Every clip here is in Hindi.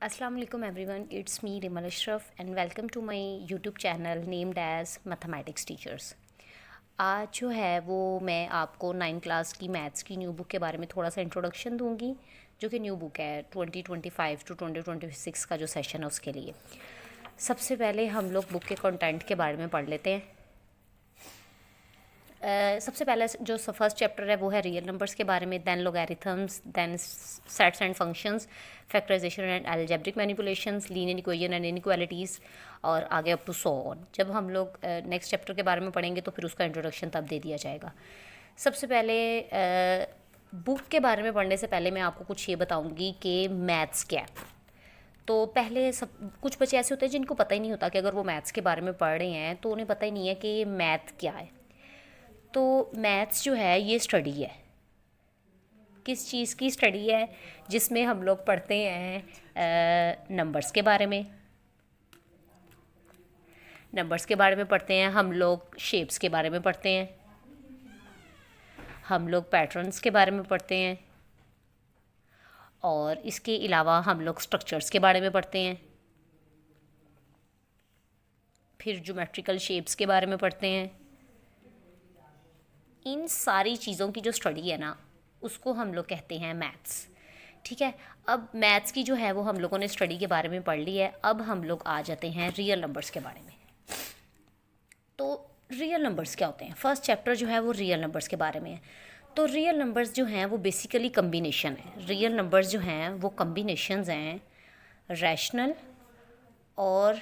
Assalamu alaikum everyone, it's me Rimal Ashraf and welcome to my YouTube channel named as Mathematics Teachers। आज जो है वो मैं आपको 9 क्लास की मैथ्स की न्यू बुक के बारे में थोड़ा सा इंट्रोडक्शन दूंगी, जो कि न्यू बुक है 2025 टू 2026 का जो सेशन है उसके लिए। सबसे पहले हम लोग बुक के कंटेंट के बारे में पढ़ लेते हैं। सबसे पहले जो फर्स्ट चैप्टर है वो है रियल नंबर्स के बारे में, then logarithms, then sets and functions, factorization and algebraic manipulations, linear equation and inequalities और आगे अप टू सो ऑन। जब हम लोग नेक्स्ट चैप्टर के बारे में पढ़ेंगे तो फिर उसका इंट्रोडक्शन तब दे दिया जाएगा। सबसे पहले बुक के बारे में पढ़ने से पहले मैं आपको कुछ ये बताऊँगी कि मैथ्स क्या है। तो पहले सब कुछ बच्चे ऐसे होते हैं जिनको पता ही नहीं होता कि अगर वो मैथ्स के बारे में पढ़ रहे हैं तो उन्हें पता ही नहीं है कि मैथ क्या है। तो मैथ्स जो है ये स्टडी है, किस चीज़ की स्टडी है, जिसमें हम लोग पढ़ते हैं नंबर्स के बारे में, नंबर्स के बारे में पढ़ते हैं, हम लोग शेप्स के बारे में पढ़ते हैं, हम लोग पैटर्न्स के बारे में पढ़ते हैं और इसके अलावा हम लोग स्ट्रक्चर्स के बारे में पढ़ते हैं, फिर ज्योमेट्रिकल शेप्स के बारे में पढ़ते हैं। इन सारी चीज़ों की जो स्टडी है ना उसको हम लोग कहते हैं मैथ्स। ठीक है, अब मैथ्स की जो है वो हम लोगों ने स्टडी के बारे में पढ़ ली है। अब हम लोग आ जाते हैं रियल नंबर्स के बारे में। तो रियल नंबर्स क्या होते हैं? फर्स्ट चैप्टर जो है वो रियल नंबर्स के बारे में है। तो रियल नंबर्स जो हैं वो बेसिकली कम्बिनेशन है। रियल नंबर्स जो हैं वो कम्बिनेशंस हैं रैशनल और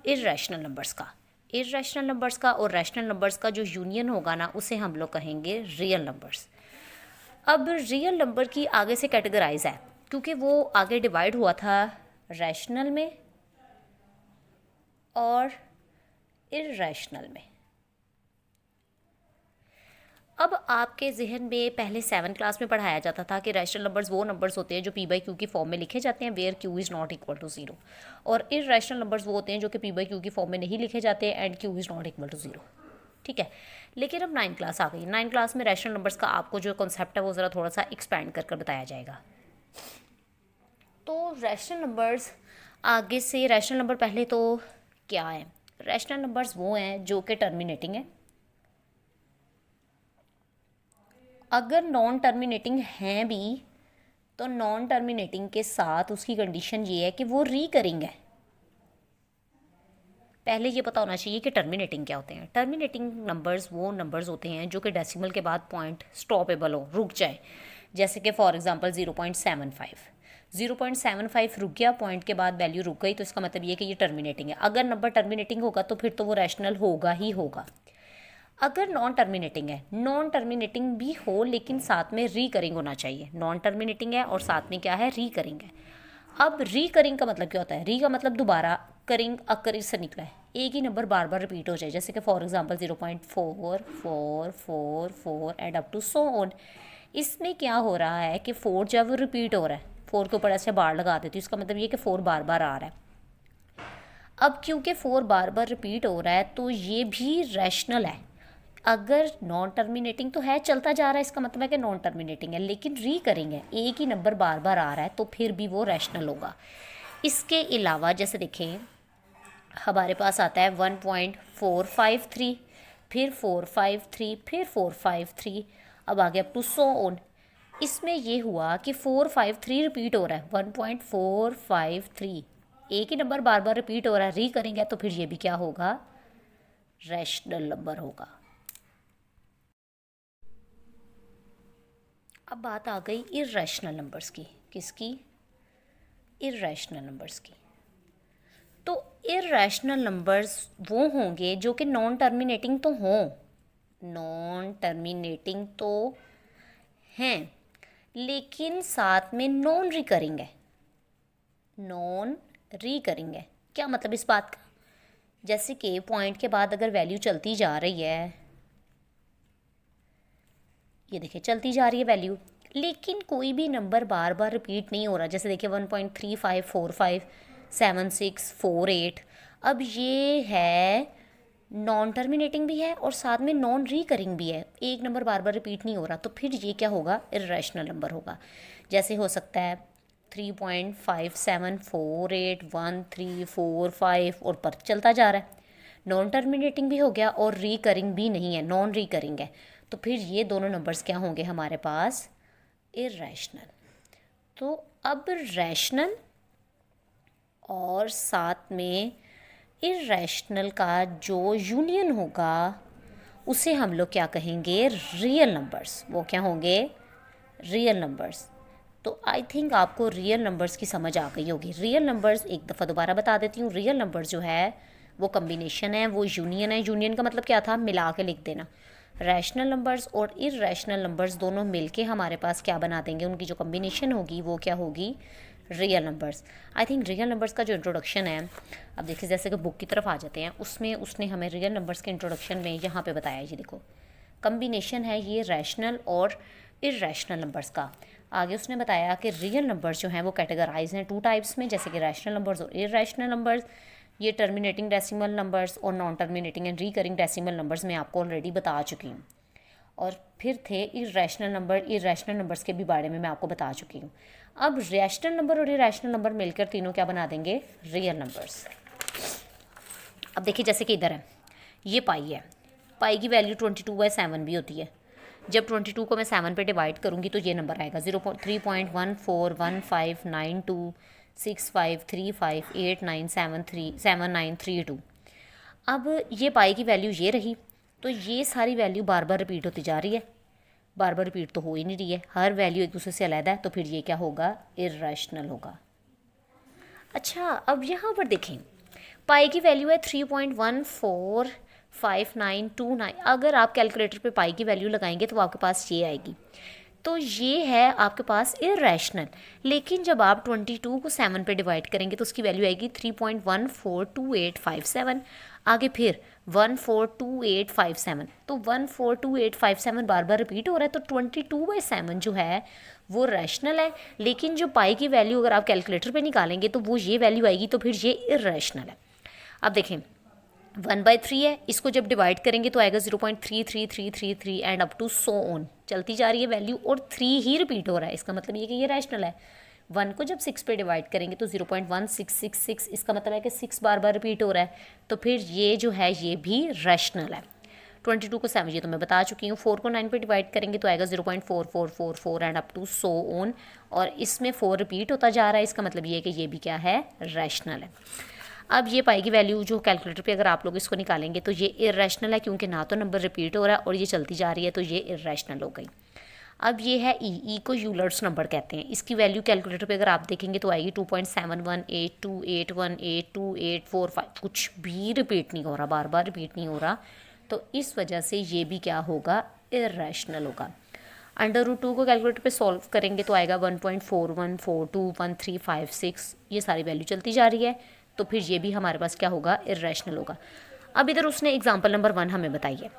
इर्रेशनल नंबर्स का। इर्रेशनल नंबर्स का और रैशनल नंबर्स का जो यूनियन होगा ना उसे हम लोग कहेंगे रियल नंबर्स। अब रियल नंबर की आगे से कैटेगराइज है क्योंकि वो आगे डिवाइड हुआ था रैशनल में और इर्रेशनल में। अब आपके जहन में पहले 7 क्लास में पढ़ाया जाता था कि रैशनल नंबर्स वो नंबर्स होते हैं जो पी बाई क्यू की फॉर्म में लिखे जाते हैं where q is not equal to zero, और इर्रेशनल नंबर्स वो होते हैं जो कि पी बाई क्यू की फॉर्म में नहीं लिखे जाते हैं and q is not equal to zero. ठीक है, लेकिन अब 9 क्लास आ गई। 9 क्लास में रैशनल नंबर्स का आपको जो कॉन्सेप्ट है वो ज़रा थोड़ा सा एक्सपैंड कर बताया जाएगा। तो रैशनल नंबर्स आगे से, रैशनल नंबर पहले तो क्या है? रैशनल नंबर्स वो हैं जो कि टर्मिनेटिंग है। अगर नॉन टर्मिनेटिंग हैं भी तो नॉन टर्मिनेटिंग के साथ उसकी कंडीशन ये है कि वो रीकरिंग है। पहले ये पता होना चाहिए कि टर्मिनेटिंग क्या होते हैं। टर्मिनेटिंग नंबर्स वो नंबर्स होते हैं जो कि डेसिमल के बाद पॉइंट स्टॉपेबल हो, रुक जाए। जैसे कि फॉर एग्जांपल 0.75 0.75 रुक गया, पॉइंट के बाद वैल्यू रुक गई, तो इसका मतलब ये कि ये टर्मिनेटिंग है। अगर नंबर टर्मिनेटिंग होगा तो फिर तो वो रैशनल होगा ही होगा। अगर नॉन टर्मिनेटिंग है, नॉन टर्मिनेटिंग भी हो लेकिन साथ में रीकरिंग होना चाहिए। नॉन टर्मिनेटिंग है और साथ में क्या है? रीकरिंग है। अब रीकरिंग का मतलब क्या होता है? री का मतलब दोबारा, करिंग अकर से निकला है, एक ही नंबर बार बार रिपीट हो जाए। जैसे कि for example 0.4444 and up to so on. इसमें क्या हो रहा है कि 4 जब रिपीट हो रहा है, 4 के ऊपर ऐसे बार लगा देती हूँ, इसका मतलब ये कि 4 बार बार आ रहा है। अब क्योंकि 4 बार बार रिपीट हो रहा है तो ये भी रैशनल है। अगर नॉन टर्मिनेटिंग तो है, चलता जा रहा है, इसका मतलब है कि नॉन टर्मिनेटिंग है, लेकिन रीकरिंग है, एक ही नंबर बार बार आ रहा है, तो फिर भी वो रैशनल होगा। इसके अलावा जैसे देखें, हमारे पास आता है 1.453, फिर 453, फिर 453, अब आगे अप टू सो ऑन। इसमें ये हुआ कि 453 रिपीट हो रहा है, 1.453, एक ही नंबर बार बार रिपीट हो रहा है, रीकरिंग है, तो फिर ये भी क्या होगा? रैशनल नंबर होगा। अब बात आ गई इर्रेशनल नंबर्स की। किसकी? इर्रेशनल नंबर्स की। तो इर्रेशनल नंबर्स वो होंगे जो कि नॉन टर्मिनेटिंग तो हों, नॉन टर्मिनेटिंग तो हैं लेकिन साथ में नॉन रिकरिंग है। नॉन रिकरिंग है क्या मतलब इस बात का? जैसे कि पॉइंट के बाद अगर वैल्यू चलती जा रही है, ये देखिए चलती जा रही है वैल्यू, लेकिन कोई भी नंबर बार बार रिपीट नहीं हो रहा। जैसे देखिए 1.35457648, अब ये है नॉन टर्मिनेटिंग भी है और साथ में नॉन रिकरिंग भी है, एक नंबर बार बार रिपीट नहीं हो रहा, तो फिर ये क्या होगा? इर्रेशनल नंबर होगा। जैसे हो सकता है 3.57481345 और पर चलता जा रहा है। नॉन टर्मिनेटिंग भी हो गया और रिकरिंग भी नहीं है, नॉन रिकरिंग है। तो फिर ये दोनों नंबर्स क्या होंगे हमारे पास? इर्रेशनल। तो अब रैशनल और साथ में इर्रेशनल का जो यूनियन होगा उसे हम लोग क्या कहेंगे? Real numbers. वो क्या होंगे? Real numbers. तो आई थिंक आपको रियल नंबर्स की समझ आ गई होगी। रियल नंबर्स एक दफ़ा दोबारा बता देती हूँ। रियल नंबर्स जो है वो कम्बिनेशन है, वो यूनियन है। यूनियन का मतलब क्या था? मिला के लिख देना। रैशनल नंबर्स और इर्रेशनल नंबर्स दोनों मिलके हमारे पास क्या बना देंगे? उनकी जो कम्बिनेशन होगी वो क्या होगी? Real numbers. I think real numbers का जो इंट्रोडक्शन है, अब देखिए जैसे कि बुक की तरफ आ जाते हैं, उसमें उसने हमें रियल नंबर्स के इंट्रोडक्शन में यहाँ पे बताया है। ये देखो कम्बिनेशन है ये रैशनल और इर्रेशनल नंबर्स का। आगे उसने बताया कि रियल नंबर्स जो हैं वो कैटेगराइज हैं 2 टाइप्स में, जैसे कि रैशनल नंबर्स और इर्रेशनल नंबर्स। ये टर्मिनेटिंग डेसिमल नंबर्स और non terminating and recurring decimal numbers मैं आपको ऑलरेडी बता चुकी हूँ। और फिर थे इर्रेशनल नंबर। इर्रेशनल नंबर्स के भी बारे में मैं आपको बता चुकी हूँ। अब रैशनल नंबर और इर्रेशनल नंबर मिलकर तीनों क्या बना देंगे? Real numbers. अब देखिए जैसे कि इधर है, ये पाई है। पाई की वैल्यू 22/7 भी होती है। जब 22 को मैं 7 पे डिवाइड करूँगी तो ये नंबर आएगा 3.141592653589737932। अब ये पाई की वैल्यू ये रही, तो ये सारी वैल्यू बार बार रिपीट होती जा रही है। बार बार रिपीट तो हो ही नहीं रही है, हर वैल्यू एक दूसरे से अलग है। तो फिर ये क्या होगा? इर्रेशनल होगा। अच्छा, अब यहाँ पर देखें, पाई की वैल्यू है 3.145929। अगर आप कैलकुलेटर पे पाई की वैल्यू लगाएंगे तो आपके पास ये आएगी। तो ये है आपके पास इर्रेशनल। लेकिन जब आप 22 को 7 पे डिवाइड करेंगे तो उसकी वैल्यू आएगी 3.142857। आगे फिर 142857। तो 142857 बार बार रिपीट हो रहा है, तो 22/7 जो है वो रैशनल है। लेकिन जो पाई की वैल्यू अगर आप कैलकुलेटर पे निकालेंगे तो वो ये वैल्यू आएगी, तो फिर ये इर्रेशनल है। अब देखें 1/3 है, इसको जब डिवाइड करेंगे तो आएगा 0.33333 and up to so on. चलती जा रही है वैल्यू और 3 ही रिपीट हो रहा है। इसका मतलब ये कि ये रैशनल है। 1 को जब 6 पे डिवाइड करेंगे तो 0.1666, इसका मतलब है कि 6 बार बार रिपीट हो रहा है। तो फिर ये जो है ये भी रैशनल है। 22 को 7, ये तो मैं बता चुकी हूँ। 4 को 9 पे डिवाइड करेंगे तो आएगा 0.4444 and up to so on. और इसमें 4 रिपीट होता जा रहा है, इसका मतलब ये है कि ये भी क्या है? रैशनल है। अब ये पाई की वैल्यू जो कैलकुलेटर पे अगर आप लोग इसको निकालेंगे तो ये इर्रेशनल है, क्योंकि ना तो नंबर रिपीट हो रहा है और ये चलती जा रही है, तो ये इर्रेशनल हो गई। अब ये है ई को यूलर्स नंबर कहते हैं। इसकी वैल्यू कैलकुलेटर पे अगर आप देखेंगे तो आएगी 2.7182812845। कुछ भी रिपीट नहीं हो रहा, बार बार रिपीट नहीं हो रहा, तो इस वजह से ये भी क्या होगा? इर्रेशनल होगा। √2 को कैलकुलेटर पे सॉल्व करेंगे तो आएगा 1.41421356। ये सारी वैल्यू चलती जा रही है, तो फिर ये भी हमारे पास क्या होगा? इर्रेशनल होगा। अब इधर उसने एग्जाम्पल नंबर 1 हमें बताई है,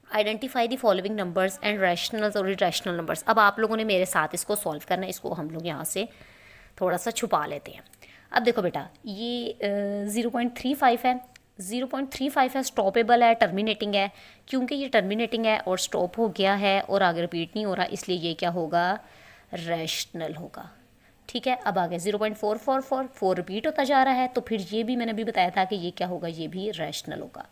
identify the following numbers and rationals और इर्रेशनल नंबर्स। अब आप लोगों ने मेरे साथ इसको सॉल्व करना है। इसको हम लोग यहाँ से थोड़ा सा छुपा लेते हैं। अब देखो बेटा, ये 0.35 है। 0.35 है, स्टॉपेबल है, टर्मिनेटिंग है। क्योंकि ये टर्मिनेटिंग है और स्टॉप हो गया है और आगे रिपीट नहीं हो रहा, इसलिए ये क्या होगा? रैशनल होगा। ठीक है। अब आगे 0.444, 4 रिपीट होता जा रहा है, तो फिर ये भी मैंने अभी बताया था कि ये क्या होगा? ये भी रैशनल होगा।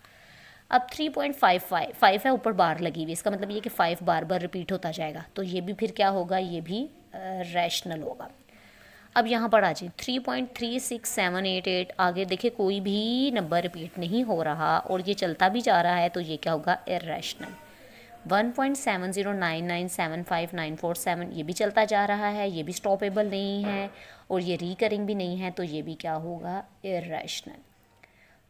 अब 3.55 है, ऊपर बार लगी हुई, इसका मतलब ये कि 5 बार बार रिपीट होता जाएगा, तो ये भी फिर क्या होगा? ये भी रैशनल होगा। अब यहाँ पर आ जाए 3.36788। आगे देखिए कोई भी नंबर रिपीट नहीं हो रहा और ये चलता भी जा रहा है, तो ये क्या होगा? इर्रेशनल। 1.709975947 ये भी चलता जा रहा है, ये भी स्टॉपेबल नहीं है और ये रिकरिंग भी नहीं है, तो ये भी क्या होगा? इर्रेशनल।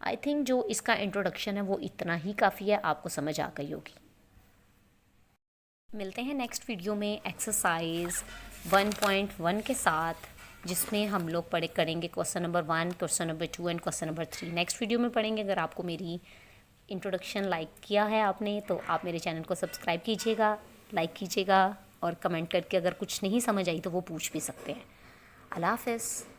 आई थिंक जो इसका इंट्रोडक्शन है वो इतना ही काफ़ी है, आपको समझ आ गई होगी। मिलते हैं नेक्स्ट वीडियो में एक्सरसाइज 1.1 के साथ, जिसमें हम लोग करेंगे question number 1, question number 2 and question number 3 next video में पढ़ेंगे। अगर आपको मेरी इंट्रोडक्शन लाइक किया है आपने, तो आप मेरे चैनल को सब्सक्राइब कीजिएगा, लाइक कीजिएगा और कमेंट करके अगर कुछ नहीं समझ आई तो वो पूछ भी सकते हैं। अल्लाह हाफ़िज़।